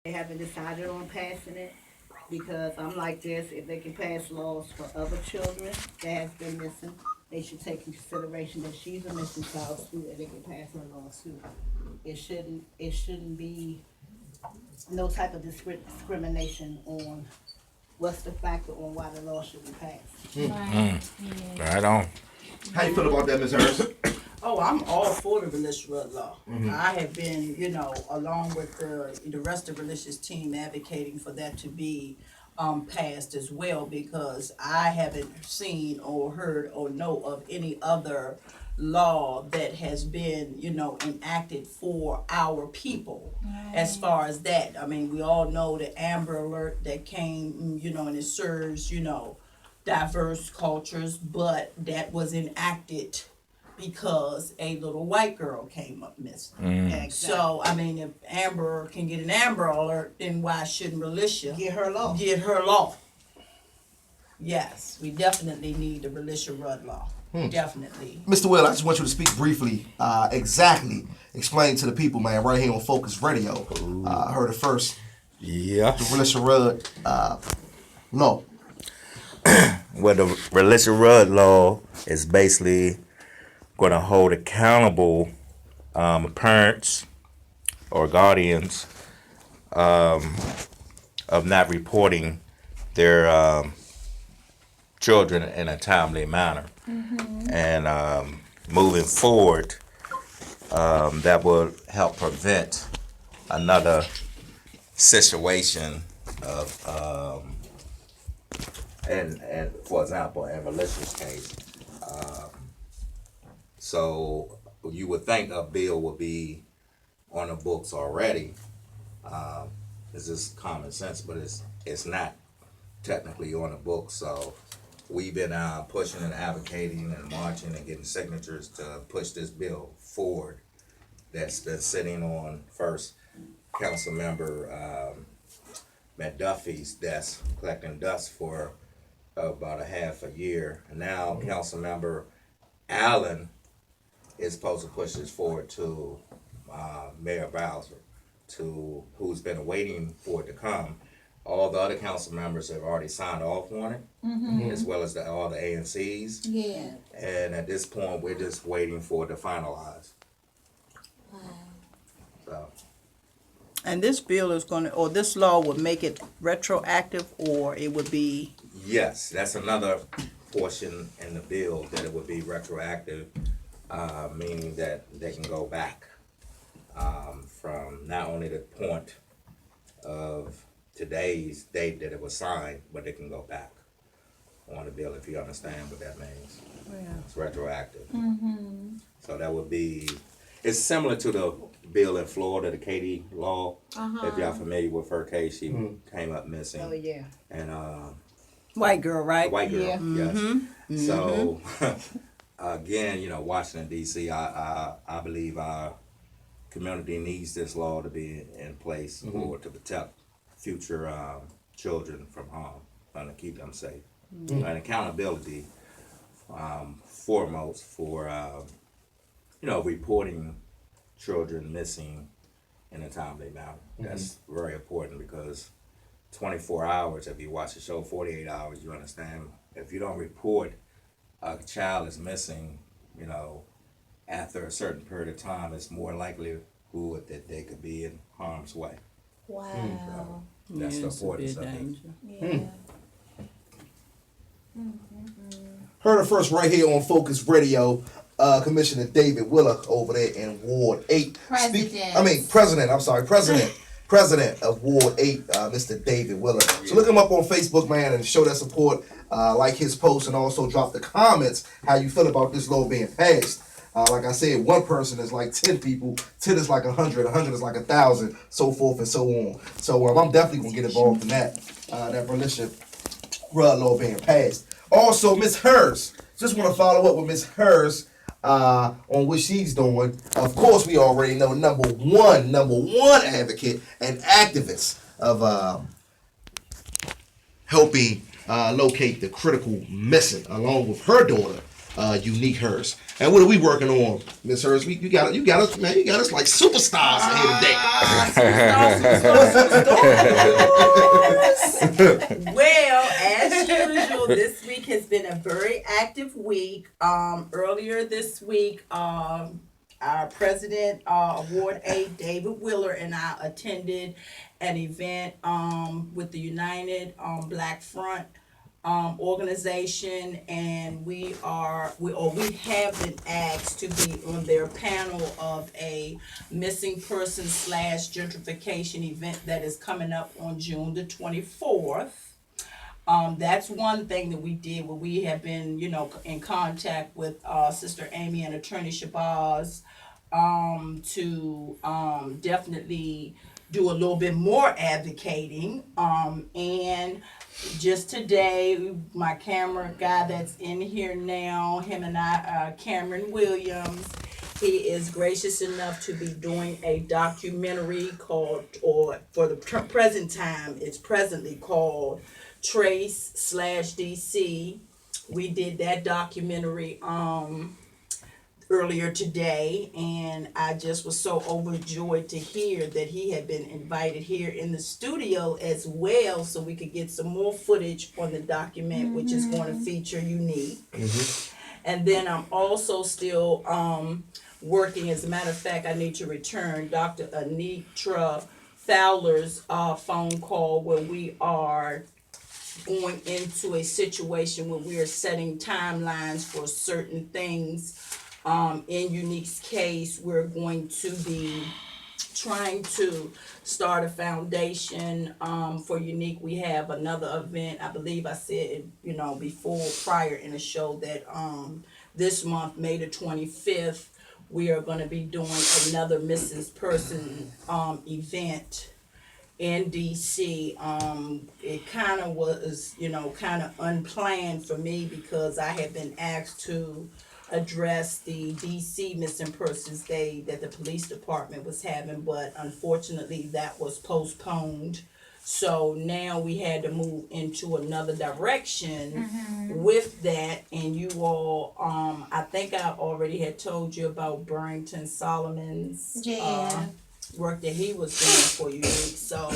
They haven't decided on passing it because I'm like this, if they can pass laws for other children that has been missing, they should take into consideration that she's a missing child too, and they can pass her laws too. It shouldn't be no type of discrimination on what's the factor on why the law should be passed. Right. Yeah. Right on. How you feel about that, Ms. Harris? Oh, I'm all for the religious rug law. I have been, along with the rest of the religious team advocating for that to be passed as well, because I haven't seen or heard or know of any other law that has been, enacted for our people. As far as that, I mean, we all know the Amber Alert that came, and it serves, diverse cultures, but that was enacted because a little white girl came up missing. So, I mean, if Amber can get an Amber Alert, then why shouldn't Militia Get her law. get her law? Yes, we definitely need the Militia Rud law. Definitely. Mr. Will, I just want you to speak briefly, exactly, explain to the people, man, right here on Focus Radio. Heard it first. Yeah. The Melissa Rudd law. Well, the religious rud law is basically going to hold accountable parents or guardians of not reporting their children in a timely manner. And moving forward, that will help prevent another situation of and for example, in Alicia's case, so you would think a bill would be on the books already. It's just common sense, but it's not technically on the books. So we've been pushing and advocating and marching and getting signatures to push this bill forward. That's been sitting on first Council Member McDuffie's desk, collecting dust for about a half a year. And now Council Member Allen is supposed to push this forward to Mayor Bowser, who's been waiting for it to come. All the other council members have already signed off on it, as well as all the ANCs. Yeah. And at this point, we're just waiting for it to finalize. So, And this bill is this law would make it retroactive, or it would be, yes, that's another portion in the bill, that it would be retroactive, meaning that they can go back from not only the point of today's date that it was signed, but they can go back on the bill, if you understand what that means. It's retroactive. So that would be, it's similar to the bill in Florida, the Katie law. If y'all familiar with her case, she came up missing. Oh, yeah. And white girl, right? white girl, Yeah. yes. So again, Washington D.C., I believe our community needs this law to be in place for to protect future children from harm and to keep them safe. And accountability foremost for reporting children missing in a timely manner. That's very important, because 24 hours, if you watch the show 48 hours, you understand, if you don't report a child is missing, after a certain period of time, it's more likely that they could be in harm's way. Wow. That's the importance of it. Yeah. Heard it first right here on Focus Radio. Commissioner David Willock over there in Ward 8. President of Ward 8, Mr. David Willock. So look him up on Facebook, man, and show that support. Like his post, and also drop the comments how you feel about this law being passed. Like I said, one person is like 10 people, 10 is like 100, 100 is like 1,000, so forth and so on. So I'm definitely going to get involved in that relationship law being passed. Also, Ms. Hers, just want to follow up with Ms. Hers on what she's doing. Of course, we already know number one advocate and activist of helping locate the critical missing, along with her daughter, Unique Hurst. And what are we working on, Miss Hurst? You got us, man. You got us like superstars in here today. Well, as usual, this week has been a very active week. Earlier this week, our president, Award 8, David Willer, and I attended an event with the United Black Front organization, and we have been asked to be on their panel of a missing person / gentrification event that is coming up on June the 24th. That's one thing that we did where we have been, in contact with Sister Amy and Attorney Shabazz to definitely do a little bit more advocating. And just today, my camera guy that's in here now, him and I, Cameron Williams, he is gracious enough to be doing a documentary called, or for the present time, it's presently called Trace / DC. We did that documentary earlier today, and I just was so overjoyed to hear that he had been invited here in the studio as well, so we could get some more footage on the document, which is going to feature Unique. And then I'm also still working. As a matter of fact, I need to return Dr. Anitra Fowler's phone call where we are going into a situation where we are setting timelines for certain things. In Unique's case, we're going to be trying to start a foundation for Unique. We have another event, I believe I said, before, prior in the show, that this month, May the 25th, we are going to be doing another missing person event in DC. It kind of was, kind of unplanned for me because I had been asked to address the DC Missing Persons Day that the police department was having, but unfortunately that was postponed. So now we had to move into another direction with that, and you all, I think I already had told you about Burrington Solomon's work that he was doing for Unique. So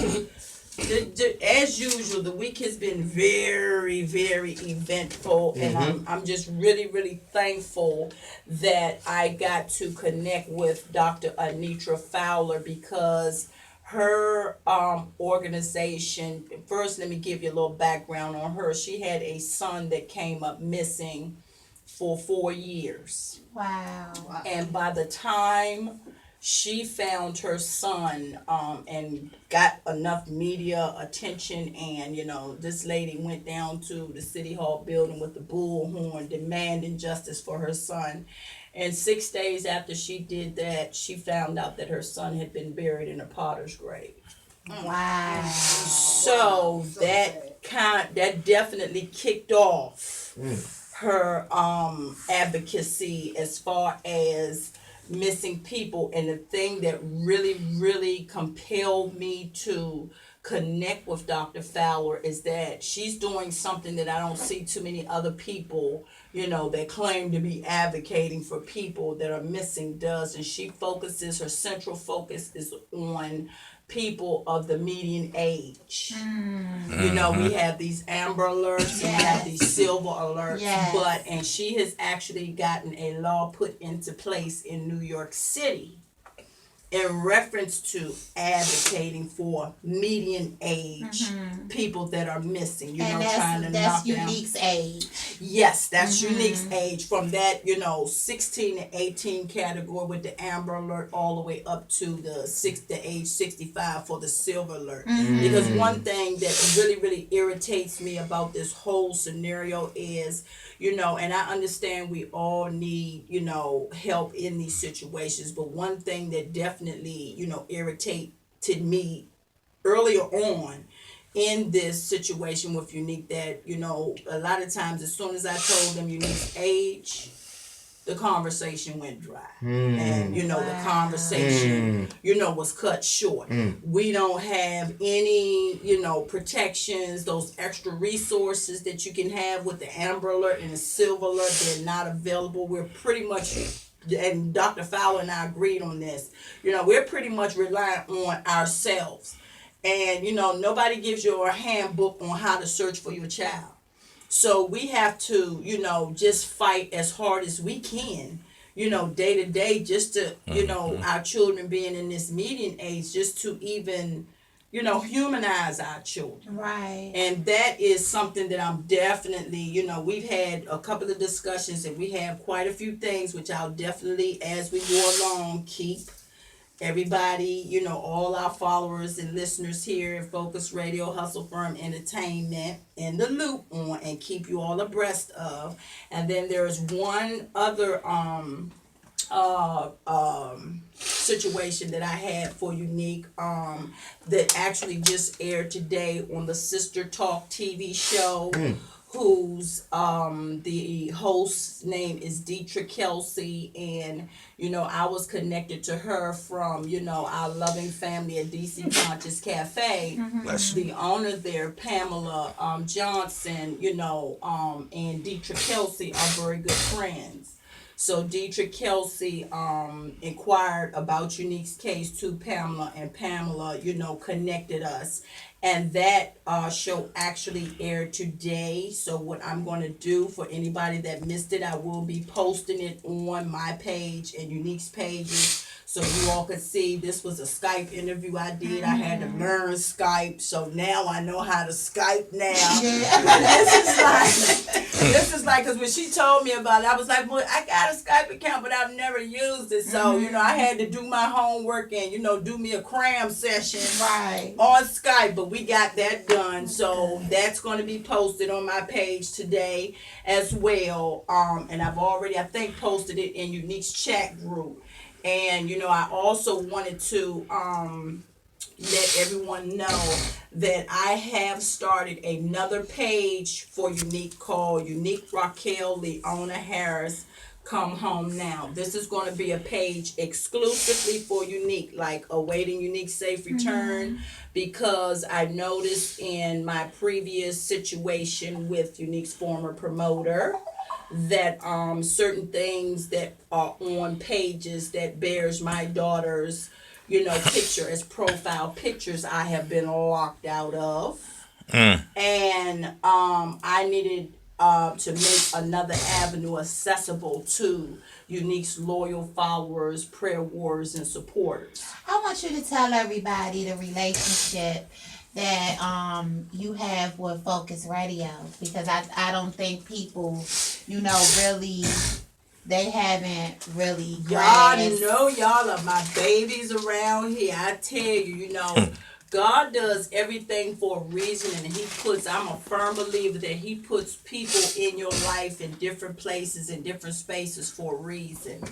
as usual, the week has been very, very eventful, and I'm just really, really thankful that I got to connect with Dr. Anitra Fowler because her organization, first let me give you a little background on her. She had a son that came up missing for 4 years. Wow. And by the time she found her son and got enough media attention, and this lady went down to the city hall building with the bullhorn demanding justice for her son. And 6 days after she did that, she found out that her son had been buried in a potter's grave. Wow. So that definitely kicked off her advocacy as far as missing people. And the thing that really, really compelled me to connect with Dr. Fowler is that she's doing something that I don't see too many other people, that claim to be advocating for people that are missing does. And she focuses, her central focus is on people of the median age. We have these amber alerts and we have these silver alerts, and she has actually gotten a law put into place in New York City in reference to advocating for median age people that are missing, and trying to that's knock down. Unique's age. Yes, that's Unique's age, from that 16 to 18 category with the amber alert all the way up to the age 65 for the silver alert. Because one thing that really, really irritates me about this whole scenario is, and I understand we all need, help in these situations, but one thing that definitely, irritated me earlier on in this situation with Unique, that, a lot of times as soon as I told them Unique's age, the conversation went dry. And, the conversation, was cut short. We don't have any, protections, those extra resources that you can have with the Amber Alert and the Silver Alert. They're not available. We're pretty much, and Dr. Fowler and I agreed on this, we're pretty much relying on ourselves. And, nobody gives you a handbook on how to search for your child. So we have to, just fight as hard as we can, day to day, just to, our children being in this median age, just to even, humanize our children. Right. And that is something that I'm definitely, we've had a couple of discussions and we have quite a few things which I'll definitely, as we go along, keep everybody, all our followers and listeners here at Focus Radio, Hustle Firm Entertainment in the loop on and keep you all abreast of. And then there's one other situation that I had for Unique that actually just aired today on the Sister Talk TV show. Whose the host's name is Deetra Kelsey, and I was connected to her from our loving family at DC Conscious Cafe. The owner there, Pamela Johnson, and Deetra Kelsey are very good friends. So Deetra Kelsey inquired about Unique's case to Pamela, and Pamela, connected us. And that show actually aired today. So what I'm going to do for anybody that missed it, I will be posting it on my page and Unique's pages. So you all could see this was a Skype interview I did. I had to learn Skype. So now I know how to Skype now. This is like, because when she told me about it, I was like, well, I got a Skype account, but I've never used it. So, I had to do my homework and, do me a cram session on Skype. But we got that done. So that's going to be posted on my page today as well. And I've already, I think, posted it in Unique's chat group. And, I also wanted to let everyone know that I have started another page for Unique called Unique Raquel Leona Harris Come Home Now. This is going to be a page exclusively for Unique, like awaiting Unique safe return, because I noticed in my previous situation with Unique's former promoter that certain things that are on pages that bears my daughter's picture as profile pictures, I have been locked out of. And I needed to make another avenue accessible to Unique's loyal followers, prayer warriors, and supporters. I want you to tell everybody the relationship that you have with Focus Radio, because I don't think people, really, they haven't really grasped. Y'all know y'all are my babies around here. I tell you, God does everything for a reason, and I'm a firm believer that He puts people in your life in different places, in different spaces for a reason.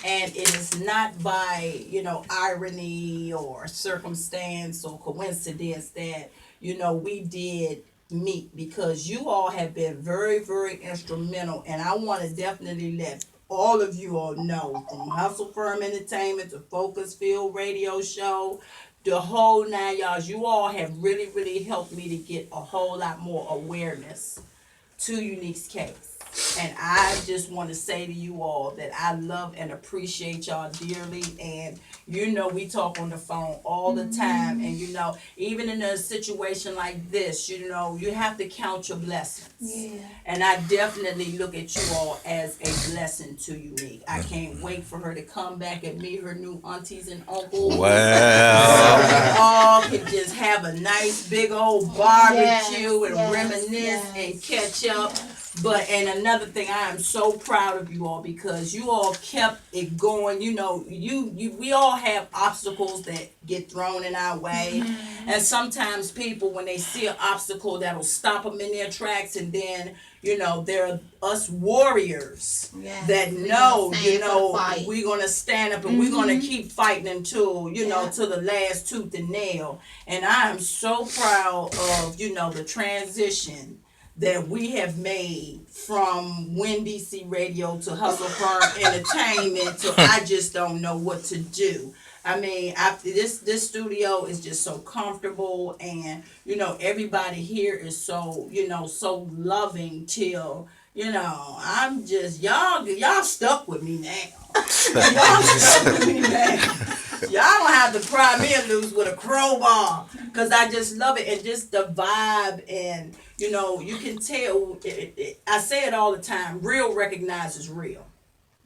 And it is not by, irony or circumstance or coincidence that, we did meet, because you all have been very, very instrumental. And I want to definitely let all of you all know, from Hustle Firm Entertainment to Focus Field Radio Show, the whole 9 yards, you all have really, really helped me to get a whole lot more awareness to Unique's case. And I just want to say to you all that I love and appreciate y'all dearly. And we talk on the phone all the time. And even in a situation like this, you have to count your blessings. Yeah. And I definitely look at you all as a blessing to Unique. I can't wait for her to come back and meet her new aunties and uncles. Wow. So we all can just have a nice big old barbecue and reminisce and catch up. But, and another thing, I am so proud of you all, because you all kept it going. We all have obstacles that get thrown in our way. And sometimes people, when they see an obstacle, that'll stop them in their tracks. And then, there are us warriors that know, we're going to stand up and we're going to keep fighting until, to the last tooth and nail. And I am so proud of, the transition that we have made, from Win DC Radio to Hustle Firm Entertainment to I just don't know what to do. I mean, after this studio is just so comfortable, and everybody here is so so loving till I'm just y'all stuck with me now. Y'all stuck with me now. Y'all don't have to pry me loose with a crowbar, because I just love it, and just the vibe, and you can tell. I say it all the time. Real recognizes real.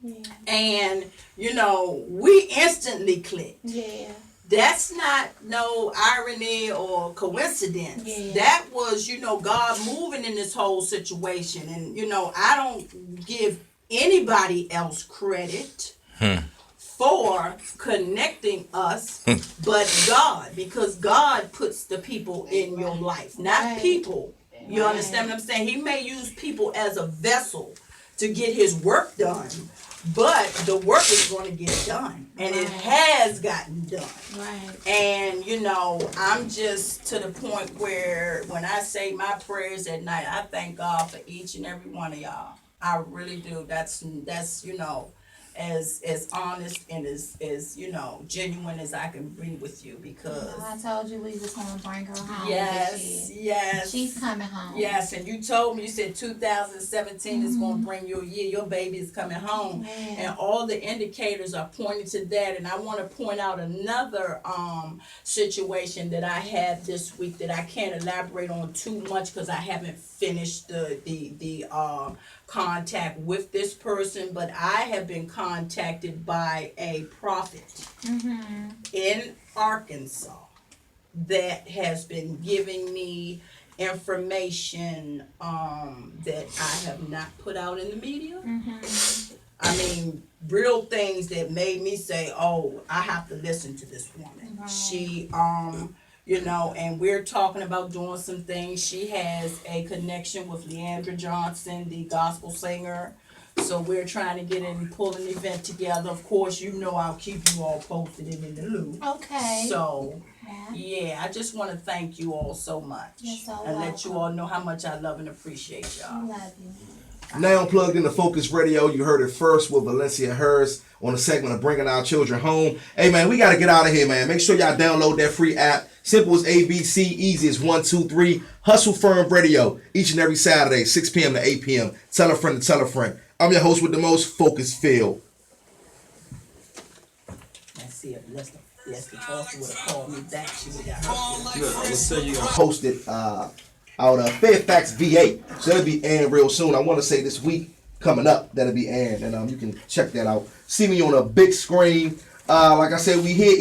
Yeah. And we instantly clicked. Yeah. That's not no irony or coincidence. Yeah. That was God moving in this whole situation, and I don't give anybody else credit for connecting us but God, because God puts the people in your life, not people. You understand what I'm saying? He may use people as a vessel to get his work done, but the work is going to get done, and it has gotten done. Right. And I'm just to the point where when I say my prayers at night, I thank God for each and every one of y'all. I really do. That's as honest and as genuine as I can be with you, because I told you we was gonna bring her home. Yes. She's coming home. Yes, and you told me, you said 2017 is gonna bring you a year. Your baby is coming home, and all the indicators are pointing to that. And I want to point out another situation that I had this week that I can't elaborate on too much because I haven't finished the contact with this person, but I have been contacted by a prophet in Arkansas that has been giving me information that I have not put out in the media. I mean, real things that made me say, oh, I have to listen to this woman. She and we're talking about doing some things. She has a connection with Leandra Johnson, the gospel singer. So we're trying to get in and pull an event together. Of course, I'll keep you all posted and in the loop. Okay. So, yeah, I just want to thank you all so much. And let you all know how much I love and appreciate y'all. I love you. Now plugged into Focus Radio. You heard it first with Valencia Hurst on the segment of Bringing Our Children Home. Hey, man, we got to get out of here, man. Make sure y'all download that free app. Simple as ABC, easy as 1, 2, 3. Hustle Firm Radio, each and every Saturday, 6 p.m. to 8 p.m. Tell a friend to tell a friend. I'm your host with the most, Focus Phil. Let's see if Leslie Foster would have called me back. She would have got her. Hosted out of Fairfax, VA. So that'll be airing real soon. I want to say this week coming up that'll be airing, and you can check that out. See me on a big screen. Like I said, we here